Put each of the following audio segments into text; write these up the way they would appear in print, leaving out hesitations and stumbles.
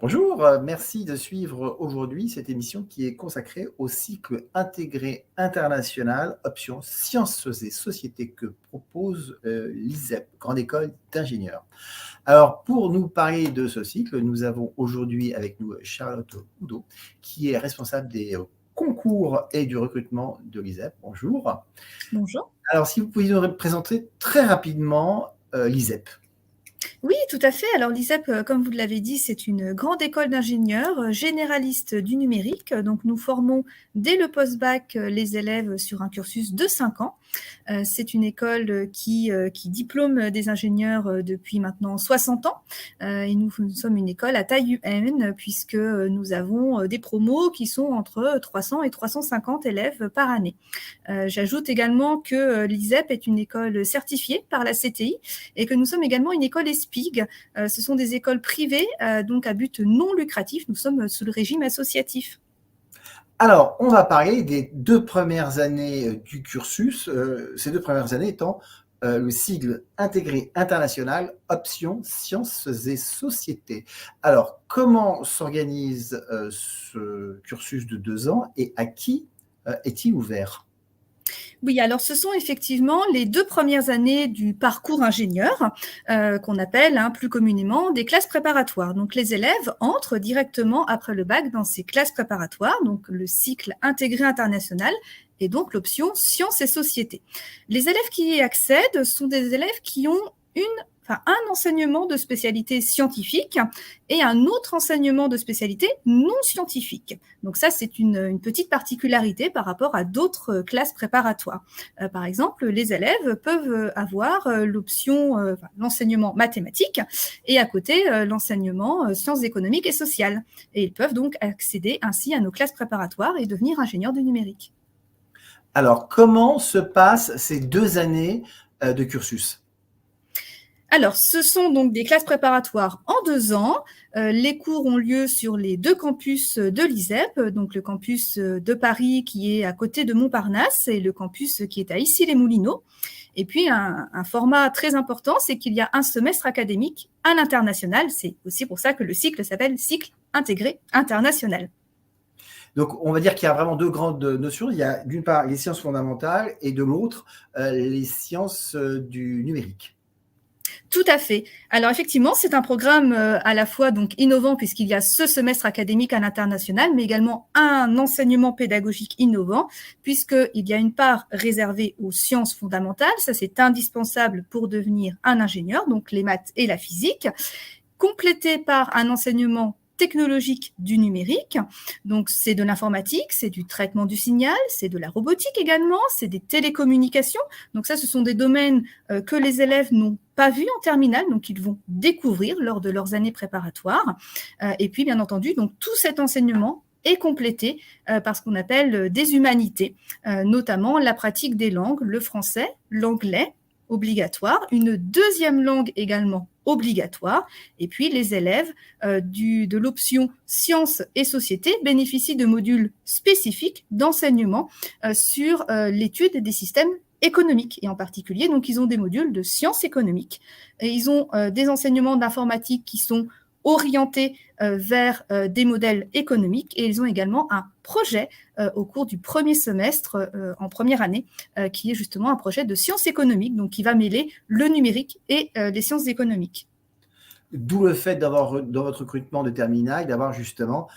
Bonjour, merci de suivre aujourd'hui cette émission qui est consacrée au cycle intégré international option sciences et sociétés que propose l'ISEP, Grande École d'ingénieurs. Alors pour nous parler de ce cycle, nous avons aujourd'hui avec nous Charlotte Oudot, qui est responsable des concours et du recrutement de l'ISEP. Bonjour. Bonjour. Alors si vous pouviez nous présenter très rapidement l'ISEP. Oui, tout à fait. Alors l'ISEP, comme vous l'avez dit, c'est une grande école d'ingénieurs généralistes du numérique. Donc nous formons dès le post-bac les élèves sur un cursus de 5 ans. C'est une école qui diplôme des ingénieurs depuis maintenant 60 ans. Et nous sommes une école à taille humaine puisque nous avons des promos qui sont entre 300 et 350 élèves par année. J'ajoute également que l'ISEP est une école certifiée par la CTI et que nous sommes également une école ESPIG. Ce sont des écoles privées, donc à but non lucratif. Nous sommes sous le régime associatif. Alors, on va parler des 2 premières années du cursus, ces 2 premières années étant le sigle intégré international option sciences et sociétés. Alors, comment s'organise ce cursus de 2 ans et à qui est-il ouvert? Oui, alors ce sont effectivement les 2 premières années du parcours ingénieur, qu'on appelle plus communément des classes préparatoires. Donc les élèves entrent directement après le bac dans ces classes préparatoires, donc le cycle intégré international et donc l'option sciences et sociétés. Les élèves qui y accèdent sont des élèves qui ont un enseignement de spécialité scientifique et un autre enseignement de spécialité non scientifique. Donc ça, c'est une petite particularité par rapport à d'autres classes préparatoires. Par exemple, les élèves peuvent avoir l'enseignement mathématique et à côté l'enseignement sciences économiques et sociales. Et ils peuvent donc accéder ainsi à nos classes préparatoires et devenir ingénieurs du numérique. Alors, comment se passent ces 2 années de cursus? Alors, ce sont donc des classes préparatoires en 2 ans. Les cours ont lieu sur les 2 campus de l'ISEP, donc le campus de Paris qui est à côté de Montparnasse et le campus qui est à Issy-les-Moulineaux. Et puis, un format très important, c'est qu'il y a un semestre académique à l'international. C'est aussi pour ça que le cycle s'appelle cycle intégré international. Donc, on va dire qu'il y a vraiment 2 grandes notions. Il y a d'une part les sciences fondamentales et de l'autre les sciences du numérique. Tout à fait. Alors effectivement, c'est un programme à la fois donc innovant puisqu'il y a ce semestre académique à l'international, mais également un enseignement pédagogique innovant puisqu'il y a une part réservée aux sciences fondamentales, ça c'est indispensable pour devenir un ingénieur, donc les maths et la physique, complété par un enseignement technologique du numérique. Donc, c'est de l'informatique, c'est du traitement du signal, c'est de la robotique également, c'est des télécommunications. Donc, ça, ce sont des domaines que les élèves n'ont pas vus en terminale, donc ils vont découvrir lors de leurs années préparatoires. Et puis, bien entendu, donc tout cet enseignement est complété par ce qu'on appelle des humanités, notamment la pratique des langues, le français, l'anglais, obligatoire, une deuxième langue également obligatoire, et puis les élèves de l'option sciences et sociétés bénéficient de modules spécifiques d'enseignement sur l'étude des systèmes économiques, et en particulier, donc ils ont des modules de sciences économiques, et ils ont des enseignements d'informatique qui sont orientés vers des modèles économiques, et ils ont également un projet au cours du premier semestre en première année, qui est justement un projet de sciences économiques, donc qui va mêler le numérique et les sciences économiques. D'où le fait d'avoir, dans votre recrutement de terminale, d'avoir justement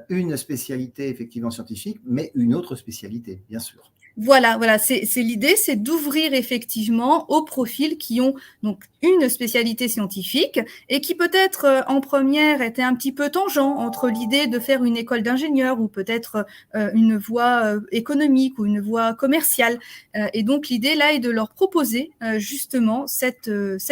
une spécialité effectivement scientifique, mais une autre spécialité, bien sûr. Voilà, c'est l'idée, c'est d'ouvrir effectivement aux profils qui ont donc une spécialité scientifique et qui peut-être en première étaient un petit peu tangents entre l'idée de faire une école d'ingénieur ou peut-être une voie économique ou une voie commerciale. Et donc l'idée là est de leur proposer justement cette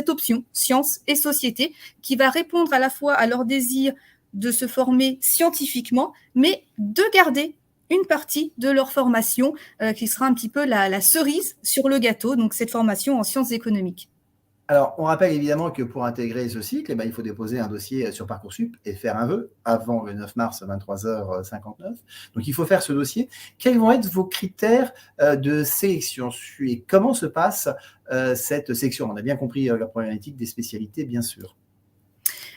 option sciences et société qui va répondre à la fois à leur désir de se former scientifiquement, mais de garder une partie de leur formation qui sera un petit peu la cerise sur le gâteau, donc cette formation en sciences économiques. Alors, on rappelle évidemment que pour intégrer ce cycle, il faut déposer un dossier sur Parcoursup et faire un vœu avant le 9 mars 23h59. Donc, il faut faire ce dossier. Quels vont être vos critères de sélection et comment se passe cette sélection? On a bien compris la problématique des spécialités, bien sûr.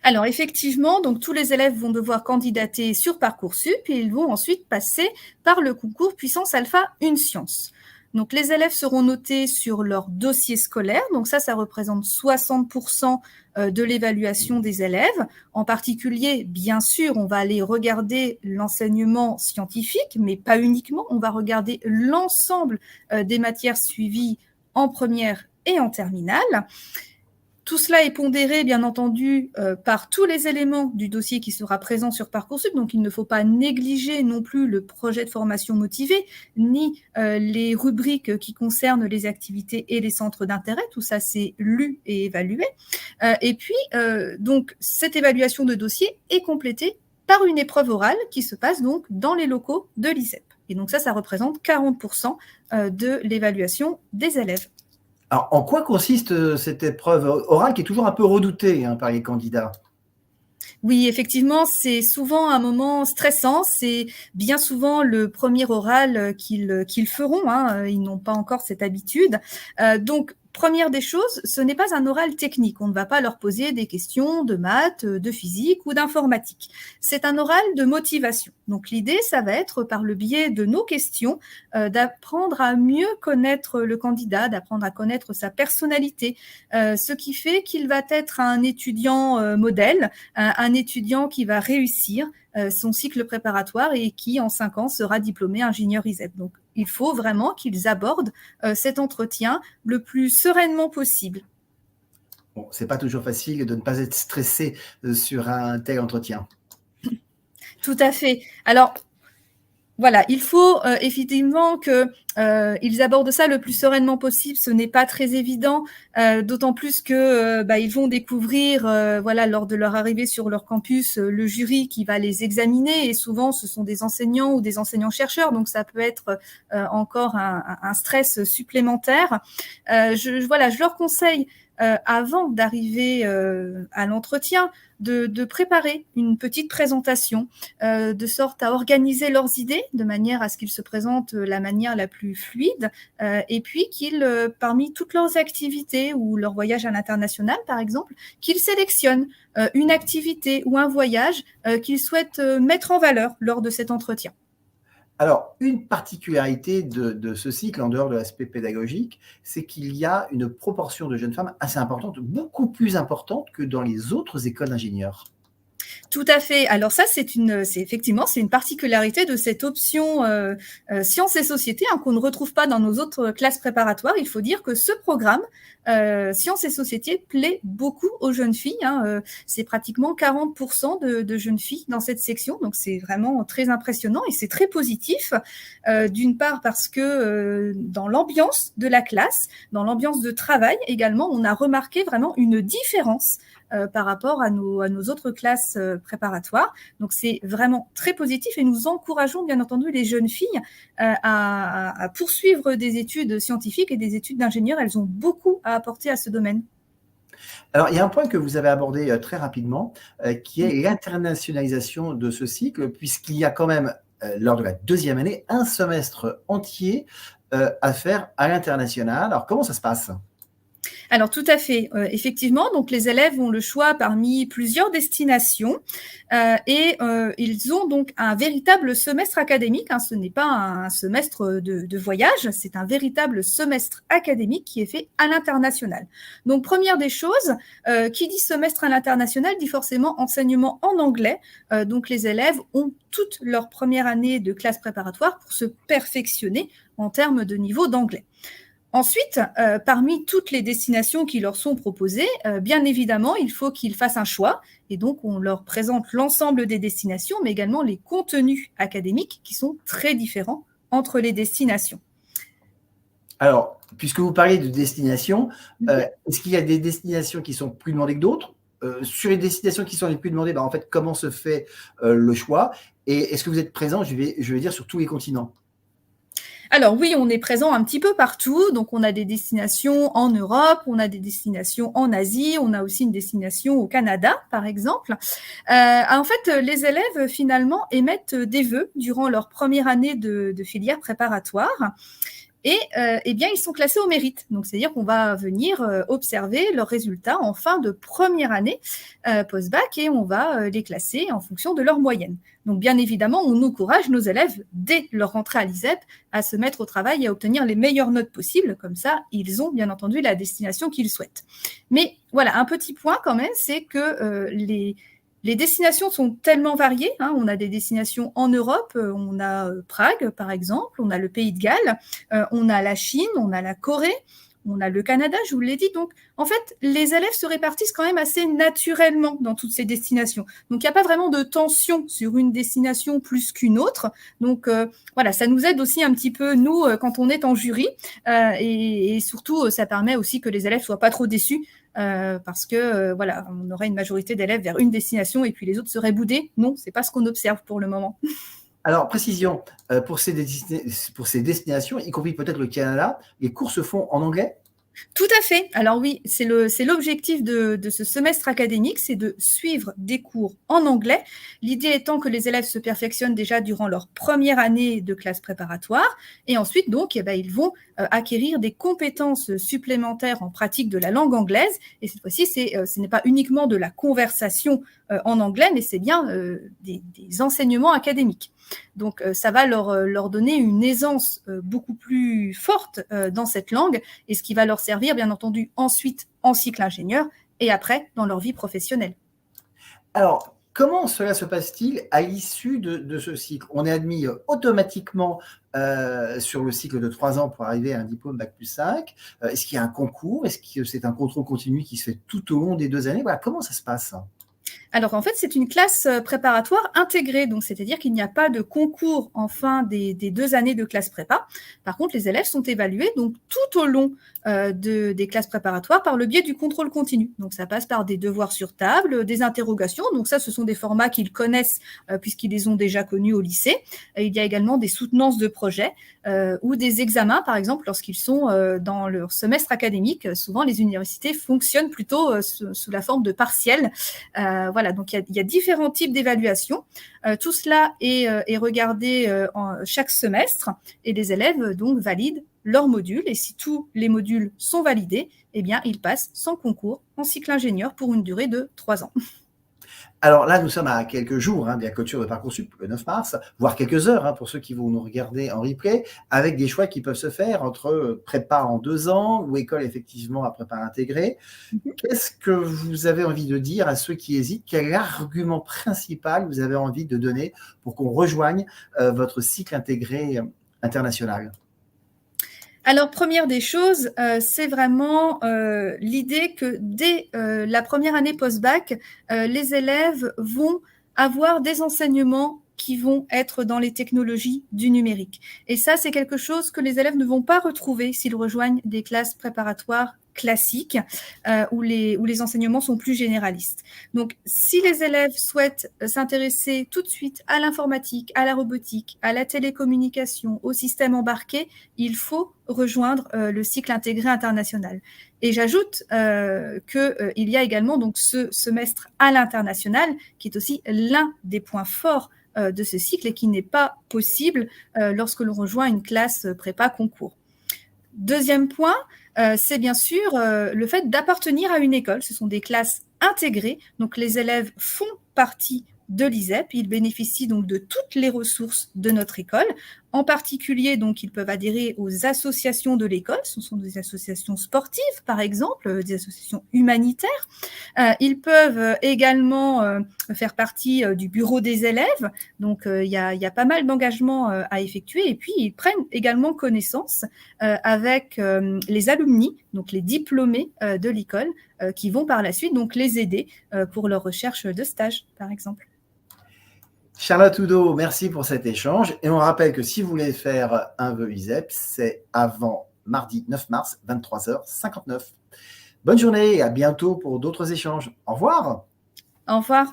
Alors effectivement, donc tous les élèves vont devoir candidater sur Parcoursup et ils vont ensuite passer par le concours Puissance Alpha Une Science. Donc les élèves seront notés sur leur dossier scolaire, donc ça représente 60% de l'évaluation des élèves. En particulier, bien sûr, on va aller regarder l'enseignement scientifique, mais pas uniquement, on va regarder l'ensemble des matières suivies en première et en terminale. Tout cela est pondéré, bien entendu, par tous les éléments du dossier qui sera présent sur Parcoursup. Donc, il ne faut pas négliger non plus le projet de formation motivé, ni les rubriques qui concernent les activités et les centres d'intérêt. Tout ça, c'est lu et évalué. Et puis, donc, cette évaluation de dossier est complétée par une épreuve orale qui se passe donc dans les locaux de l'ISEP. Et donc, ça représente 40% de l'évaluation des élèves. Alors, en quoi consiste cette épreuve orale qui est toujours un peu redoutée par les candidats? Oui, effectivement, c'est souvent un moment stressant. C'est bien souvent le premier oral qu'ils feront. Ils n'ont pas encore cette habitude. Donc, première des choses, ce n'est pas un oral technique. On ne va pas leur poser des questions de maths, de physique ou d'informatique. C'est un oral de motivation. Donc l'idée, ça va être par le biais de nos questions d'apprendre à mieux connaître le candidat, d'apprendre à connaître sa personnalité, ce qui fait qu'il va être un étudiant modèle, un étudiant qui va réussir son cycle préparatoire et qui, en 5 ans, sera diplômé ingénieur ISEP. Donc, il faut vraiment qu'ils abordent cet entretien le plus sereinement possible. Bon, c'est pas toujours facile de ne pas être stressé sur un tel entretien. Tout à fait. Alors, voilà, il faut effectivement qu'ils abordent ça le plus sereinement possible. Ce n'est pas très évident, d'autant plus que ils vont découvrir, lors de leur arrivée sur leur campus, le jury qui va les examiner. Et souvent, ce sont des enseignants ou des enseignants-chercheurs, donc ça peut être encore un stress supplémentaire. Je leur conseille, avant d'arriver à l'entretien, de préparer une petite présentation de sorte à organiser leurs idées de manière à ce qu'ils se présentent la manière la plus fluide et puis qu'ils, parmi toutes leurs activités ou leur voyage à l'international par exemple, qu'ils sélectionnent une activité ou un voyage qu'ils souhaitent mettre en valeur lors de cet entretien. Alors, une particularité de ce cycle, en dehors de l'aspect pédagogique, c'est qu'il y a une proportion de jeunes femmes assez importante, beaucoup plus importante que dans les autres écoles d'ingénieurs. Tout à fait. Alors ça, c'est effectivement une particularité de cette option sciences et sociétés qu'on ne retrouve pas dans nos autres classes préparatoires. Il faut dire que ce programme sciences et sociétés plaît beaucoup aux jeunes filles. C'est pratiquement 40% de jeunes filles dans cette section, donc c'est vraiment très impressionnant et c'est très positif. D'une part parce que dans l'ambiance de la classe, dans l'ambiance de travail également, on a remarqué vraiment une différence par rapport à nos autres classes préparatoires. Donc, c'est vraiment très positif et nous encourageons bien entendu les jeunes filles à poursuivre des études scientifiques et des études d'ingénieur. Elles ont beaucoup à apporter à ce domaine. Alors, il y a un point que vous avez abordé très rapidement, qui est l'internationalisation de ce cycle, puisqu'il y a quand même, lors de la 2e année, un semestre entier à faire à l'international. Alors, comment ça se passe ? Alors tout à fait, effectivement, donc les élèves ont le choix parmi plusieurs destinations et ils ont donc un véritable semestre académique. Ce n'est pas un semestre de voyage, c'est un véritable semestre académique qui est fait à l'international. Donc première des choses, qui dit semestre à l'international dit forcément enseignement en anglais. Donc les élèves ont toute leur première année de classe préparatoire pour se perfectionner en termes de niveau d'anglais. Ensuite, parmi toutes les destinations qui leur sont proposées, bien évidemment, il faut qu'ils fassent un choix. Et donc, on leur présente l'ensemble des destinations, mais également les contenus académiques qui sont très différents entre les destinations. Alors, puisque vous parlez de destinations, est-ce qu'il y a des destinations qui sont plus demandées que d'autres ? Sur les destinations qui sont les plus demandées, en fait, comment se fait le choix ? Et est-ce que vous êtes présent, je vais dire, sur tous les continents ? Alors oui, on est présent un petit peu partout. Donc, on a des destinations en Europe, on a des destinations en Asie, on a aussi une destination au Canada, par exemple. En fait, les élèves, finalement, émettent des vœux durant leur première année de filière préparatoire. et eh bien, ils sont classés au mérite. Donc, c'est-à-dire qu'on va venir observer leurs résultats en fin de première année post-bac et on va les classer en fonction de leur moyenne. Donc, bien évidemment, on encourage nos élèves, dès leur rentrée à l'ISEP, à se mettre au travail et à obtenir les meilleures notes possibles. Comme ça, ils ont bien entendu la destination qu'ils souhaitent. Mais voilà, un petit point quand même, c'est que les destinations sont tellement variées. Hein. On a des destinations en Europe, on a Prague, par exemple, on a le Pays de Galles, on a la Chine, on a la Corée, on a le Canada, je vous l'ai dit. Donc, en fait, les élèves se répartissent quand même assez naturellement dans toutes ces destinations. Donc, il n'y a pas vraiment de tension sur une destination plus qu'une autre. Donc, voilà, ça nous aide aussi un petit peu, nous, quand on est en jury. Et surtout, ça permet aussi que les élèves ne soient pas trop déçus. Parce que voilà, on aurait une majorité d'élèves vers une destination et puis les autres seraient boudés. Non, c'est pas ce qu'on observe pour le moment. Alors, précision, pour ces destinations, y compris peut-être le Canada, les cours se font en anglais? Tout à fait. Alors oui, c'est l'objectif de ce semestre académique, c'est de suivre des cours en anglais. L'idée étant que les élèves se perfectionnent déjà durant leur première année de classe préparatoire et ensuite donc eh ben, ils vont acquérir des compétences supplémentaires en pratique de la langue anglaise. Et cette fois-ci, ce n'est pas uniquement de la conversation en anglais, mais c'est bien des enseignements académiques. Donc, ça va leur donner une aisance beaucoup plus forte dans cette langue et ce qui va leur servir, bien entendu, ensuite en cycle ingénieur et après dans leur vie professionnelle. Alors, comment cela se passe-t-il à l'issue de ce cycle? On est admis automatiquement sur le cycle de 3 ans pour arriver à un diplôme Bac+5. Est-ce qu'il y a un concours? Est-ce que c'est un contrôle continu qui se fait tout au long des 2 années? Voilà, comment ça se passe? Alors en fait, c'est une classe préparatoire intégrée, donc c'est-à-dire qu'il n'y a pas de concours en fin des 2 années de classe prépa. Par contre, les élèves sont évalués donc tout au long des classes préparatoires par le biais du contrôle continu. Donc ça passe par des devoirs sur table, des interrogations. Donc ça, ce sont des formats qu'ils connaissent puisqu'ils les ont déjà connus au lycée. Et il y a également des soutenances de projets ou des examens, par exemple, lorsqu'ils sont dans leur semestre académique. Souvent, les universités fonctionnent plutôt sous la forme de partiels. Voilà, donc il y a différents types d'évaluations. Tout cela est regardé chaque semestre et les élèves donc valident leurs modules. Et si tous les modules sont validés, eh bien, ils passent sans concours en cycle ingénieur pour une durée de 3 ans. Alors là, nous sommes à quelques jours de la clôture de Parcoursup, le 9 mars, voire quelques heures pour ceux qui vont nous regarder en replay, avec des choix qui peuvent se faire entre prépa en 2 ans ou école effectivement à prépa intégrée. Qu'est-ce que vous avez envie de dire à ceux qui hésitent? Quel argument principal vous avez envie de donner pour qu'on rejoigne votre cycle intégré international? Alors, première des choses, c'est vraiment l'idée que dès la première année post-bac, les élèves vont avoir des enseignements qui vont être dans les technologies du numérique. Et ça, c'est quelque chose que les élèves ne vont pas retrouver s'ils rejoignent des classes préparatoires classiques où les enseignements sont plus généralistes. Donc, si les élèves souhaitent s'intéresser tout de suite à l'informatique, à la robotique, à la télécommunication, au système embarqué, il faut rejoindre le cycle intégré international. Et j'ajoute qu'il y a également donc ce semestre à l'international qui est aussi l'un des points forts de ce cycle et qui n'est pas possible lorsque l'on rejoint une classe prépa concours. Deuxième point, c'est bien sûr le fait d'appartenir à une école. Ce sont des classes intégrées, donc les élèves font partie de l'ISEP. Ils bénéficient donc de toutes les ressources de notre école. En particulier, donc, ils peuvent adhérer aux associations de l'école. Ce sont des associations sportives, par exemple, des associations humanitaires. Ils peuvent également faire partie du bureau des élèves. Donc, il y a pas mal d'engagements à effectuer. Et puis, ils prennent également connaissance avec les alumni, donc les diplômés de l'école, qui vont par la suite donc les aider pour leur recherche de stage, par exemple. Charlotte Oudot, merci pour cet échange. Et on rappelle que si vous voulez faire un vœu ISEP, c'est avant mardi 9 mars, 23h59. Bonne journée et à bientôt pour d'autres échanges. Au revoir. Au revoir.